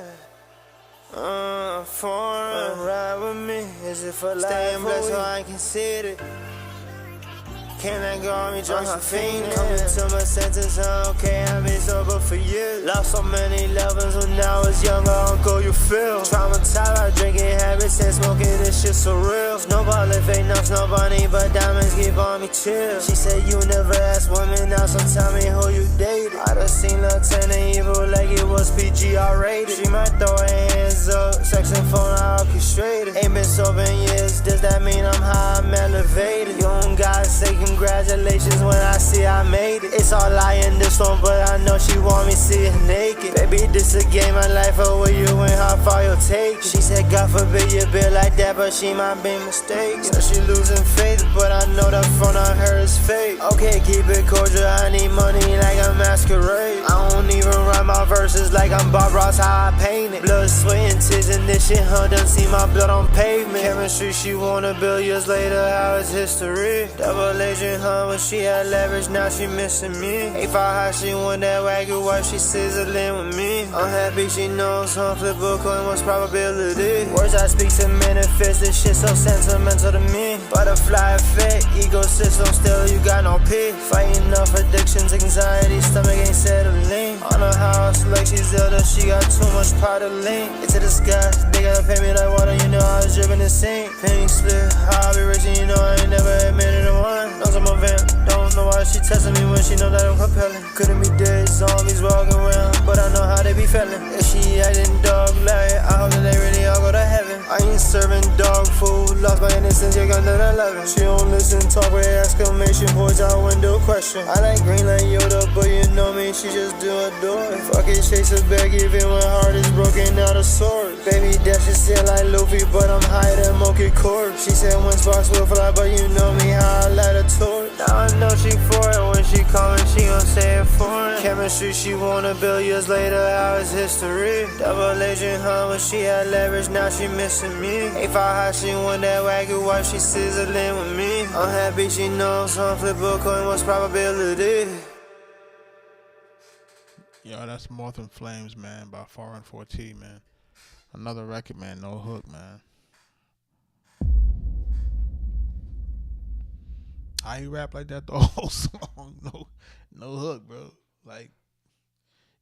Foreign, ride with me. Is it for life? Staying blessed so I can see it. Can't let go of me, drunk some fiend. Coming to my senses, okay, I've been sober for years. Lost so many lovers when I was younger, uncle, you feel. Traumatized by drinking habits and smoking, this shit so real. Snowball, if ain't no snow bunny, but diamonds keep on me chill. She said you never asked women, now so tell me who you dated. I done seen Lieutenant Evil like it was PGR rated. She might throw her hands up, sex and phone I orchestrated. Ain't been sober in years, does that mean I'm high, I'm elevated? You don't gotta say congratulations when I see I made it. It's all lie in this one, but I know she want me see it naked. Baby, this a game of life, or where you and how far you'll take it. She said, God forbid you be like that, but she might be mistaken. So she losing faith, but I know the front of her is fake. Okay, keep it cordial, I need money like a masquerade. I don't even write my verses like I'm Bob Ross, how I paint it. Blood, sweat, and tears, and this shit, done see my blood on pavement. Chemistry, she wanna build years later, how is history? Double agent, when she had leverage, now she missing me. 8-5 high, she want that wagyu wife, she sizzling with me. I'm happy she knows, flip a coin, what's probability? Words I speak to manifest, this shit so sentimental to me. Butterfly effect, ecosystem, still you got no pee. Fighting off addictions, anxiety, stomach ain't settling. On her house, like she's Zelda, she got too much powder lean. It's a disguise, they gotta pay me like water, you know I was dripping the sink. Pink split, I'll be rich and you know I ain't never admitted to one. Knows I'm a vamp, don't know why she testing me when she know that I'm compelling. Couldn't be dead, zombies walking around, but I know how they be feeling. If she acting dog like, I hope that they really all go to heaven. I ain't serving dog food, lost my innocence, you're gonna 11. She don't listen, talk with exclamation points out window question. I like green like Yoda, but you know me, she just do it. Fuck it, chase her back even when heart is broken out of sword. Baby, dash is still like Luffy, but I'm higher than Monkey Cord. She said when sparks will fly, but you know me, how I light a torch. Now I know she for it, when she calling, she gon' say it for it. Chemistry, she wanna build years later, how is history? Double agent, when she had leverage, now she missing me. 8-5 high, she want that wagyu wife, she sizzling with me. I'm happy she knows, flip a coin, what's probability? Yo, that's Moth and Flames, man, by 4T, man. Another record, man, no hook, man. How you rap like that the whole song? No hook, bro. Like,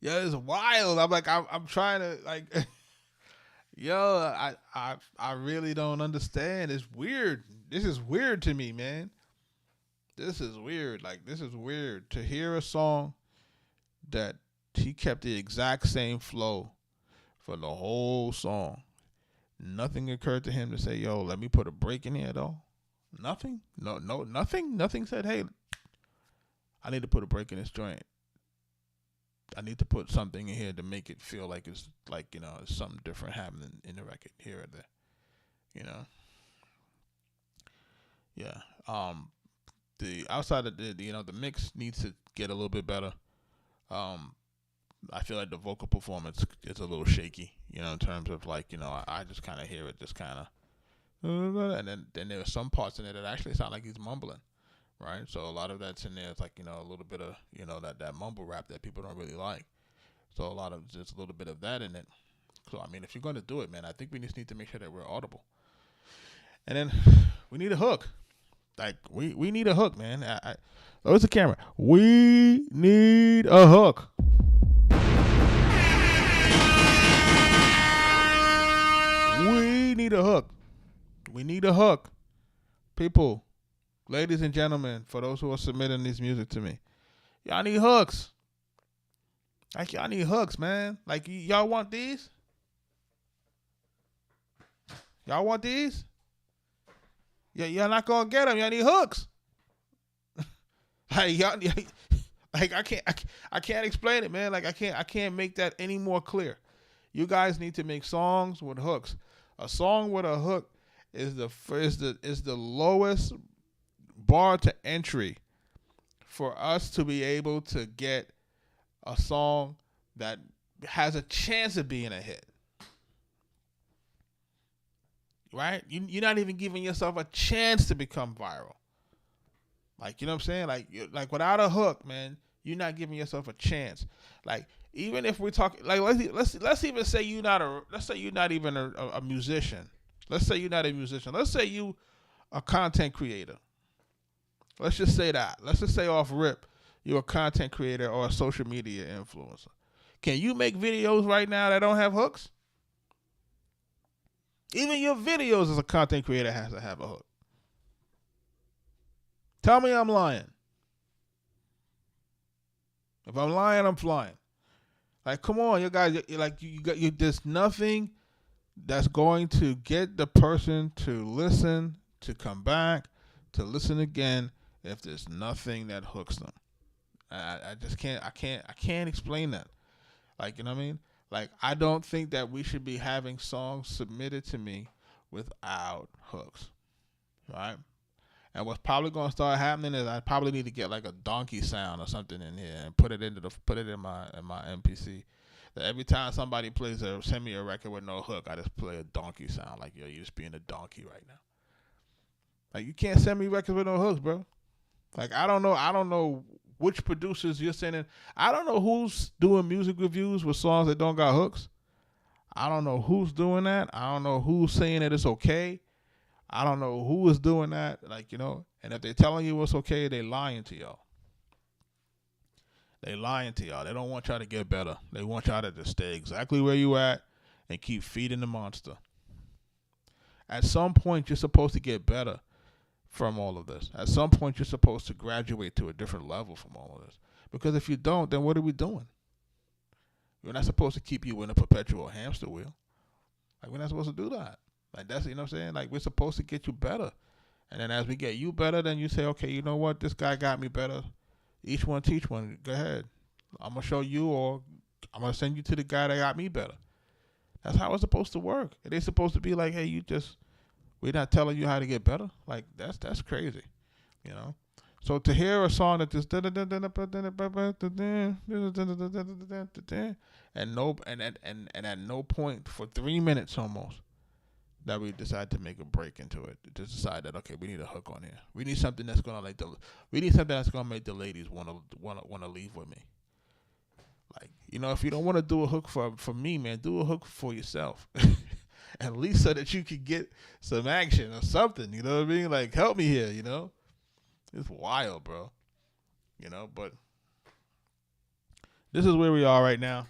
yo, it's wild. I'm like, I'm trying to, like, yo, I really don't understand. It's weird. This is weird to me, man. This is weird. Like, this is weird to hear a song that he kept the exact same flow for the whole song. Nothing occurred to him to say, yo, let me put a break in here, though. Nothing? No, nothing? Nothing said, hey, I need to put a break in this joint. I need to put something in here to make it feel like it's like, you know, it's something different happening in the record here or there. You know? Yeah. The outside of the, you know, the mix needs to get a little bit better. I feel like the vocal performance is a little shaky, you know, in terms of like, you know, I just kind of hear it just kind of, and then there are some parts in it that actually sound like he's mumbling, right? So a lot of that's in there. It's like, you know, a little bit of, you know, that mumble rap that people don't really like. So a lot of, just a little bit of that in it. So, I mean, if you're going to do it, man, I think we just need to make sure that we're audible. And then we need a hook. Like, we need a hook, man. Where's the camera? We need a hook. We need a hook. We need a hook. People, ladies and gentlemen, for those who are submitting this music to me, y'all need hooks. Like, y'all need hooks, man. Like, y'all want these? Y'all want these? Yeah, y'all not gonna get them. Y'all need hooks. Like, y'all, like I can't explain it, man. Like, I can't make that any more clear. You guys need to make songs with hooks. A song with a hook is the lowest bar to entry for us to be able to get a song that has a chance of being a hit. Right? You're not even giving yourself a chance to become viral. Like, you know what I'm saying? Like without a hook, man, you're not giving yourself a chance. Like, even if we're talking, like, let's even say you're not even a musician. Let's say you're not a musician. Let's say you a content creator. Let's just say that. Let's just say off rip, you're a content creator or a social media influencer. Can you make videos right now that don't have hooks? Even your videos as a content creator has to have a hook. Tell me I'm lying. If I'm lying, I'm flying. Like, come on, you guys. There's nothing that's going to get the person to listen, to come back, to listen again, if there's nothing that hooks them. I just can't. I can't explain that. Like, you know what I mean? Like, I don't think that we should be having songs submitted to me without hooks, right? And what's probably going to start happening is I probably need to get like a donkey sound or something in here and put it in my MPC. That every time somebody send me a record with no hook, I just play a donkey sound. Like, yo, you're just being a donkey right now. Like, you can't send me records with no hooks, bro. Like, I don't know which producers you're sending. I don't know who's doing music reviews with songs that don't got hooks. I don't know who's doing that. I don't know who's saying that it's okay. I don't know who is doing that. Like, you know, and if they're telling you it's okay, they lying to y'all. They lying to y'all. They don't want y'all to get better. They want y'all to just stay exactly where you at and keep feeding the monster. At some point, you're supposed to get better from all of this. At some point, you're supposed to graduate to a different level from all of this. Because if you don't, then what are we doing? We're not supposed to keep you in a perpetual hamster wheel. Like, we're not supposed to do that. Like, that's, you know what I'm saying? Like, we're supposed to get you better. And then as we get you better, then you say, okay, you know what? This guy got me better. Each one teach one. Go ahead. I'm going to show you, or I'm going to send you to the guy that got me better. That's how it's supposed to work. It ain't supposed to be like, hey, we're not telling you how to get better. Like, that's crazy, you know? So to hear a song that just and at no point for 3 minutes almost that we decide to make a break into it. Just decide that, okay, we need a hook on here. We need something that's gonna make the ladies wanna leave with me. Like, you know, if you don't want to do a hook for me, man, do a hook for yourself. At least so that you can get some action or something, you know what I mean? Like, help me here, you know? It's wild, bro. You know, but this is where we are right now.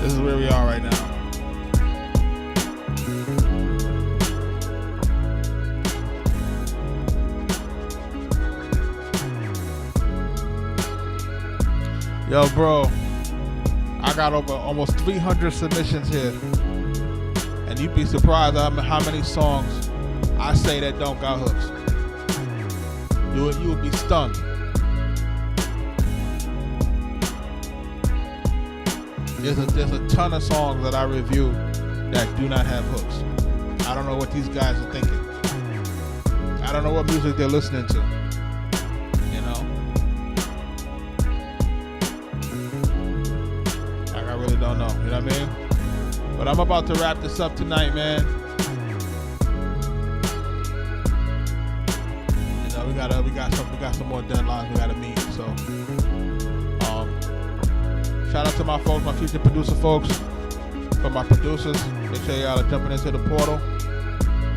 This is where we are right now. Yo, bro, I got over almost 300 submissions here. And you'd be surprised how many songs I say that don't got hooks. do it, you will be stung. There's a ton of songs that I review that do not have hooks. I don't know what these guys are thinking. I don't know what music they're listening to. You know? Like, I really don't know. You know what I mean? But I'm about to wrap this up tonight, man. You know, we got some more deadlines we gotta meet. So, shout out to my folks, my future producer folks. For my producers, make sure y'all are jumping into the portal.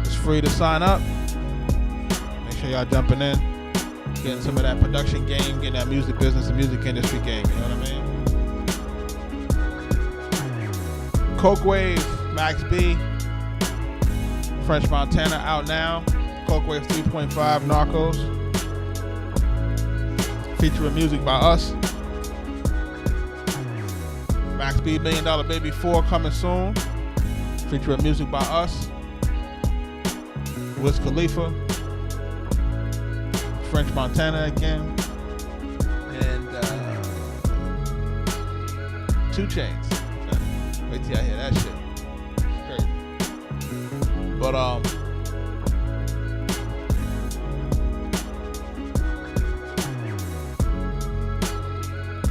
It's free to sign up. Make sure y'all jumping in, getting some of that production game, getting that music business and music industry game. You know what I mean? Coke Wave, Max B, French Montana out now. Coke Wave 3.5, Narcos. Featuring music by us. Max B, $1 Million Baby 4 coming soon. Featuring music by us. Wiz Khalifa. French Montana again. And 2 Chainz. Wait till I hear that shit. Crazy. But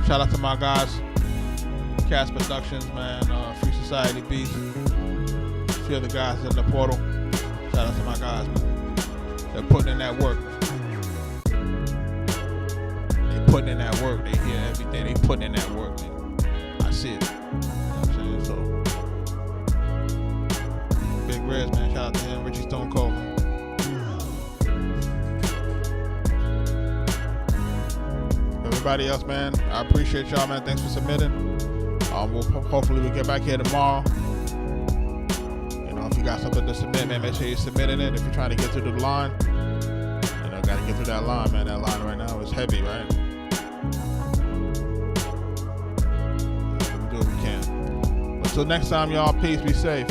shout out to my guys. Cast Productions, man, Free Society Beatz, a few of the guys in the portal. Shout out to my guys, man. They're putting in that work. They putting in that work. They hear everything. They putting in that work, man. I see it. You know what I'm saying? So, Big Reds, man. Shout out to him. Richie Stone Cold, man. Everybody else, man, I appreciate y'all, man. Thanks for submitting. Hopefully we get back here tomorrow. You know, if you got something to submit, man, make sure you're submitting it. If you're trying to get through the line, you know, gotta get through that line, man. That line right now is heavy, right? We do what we can. Until next time, y'all, peace, be safe.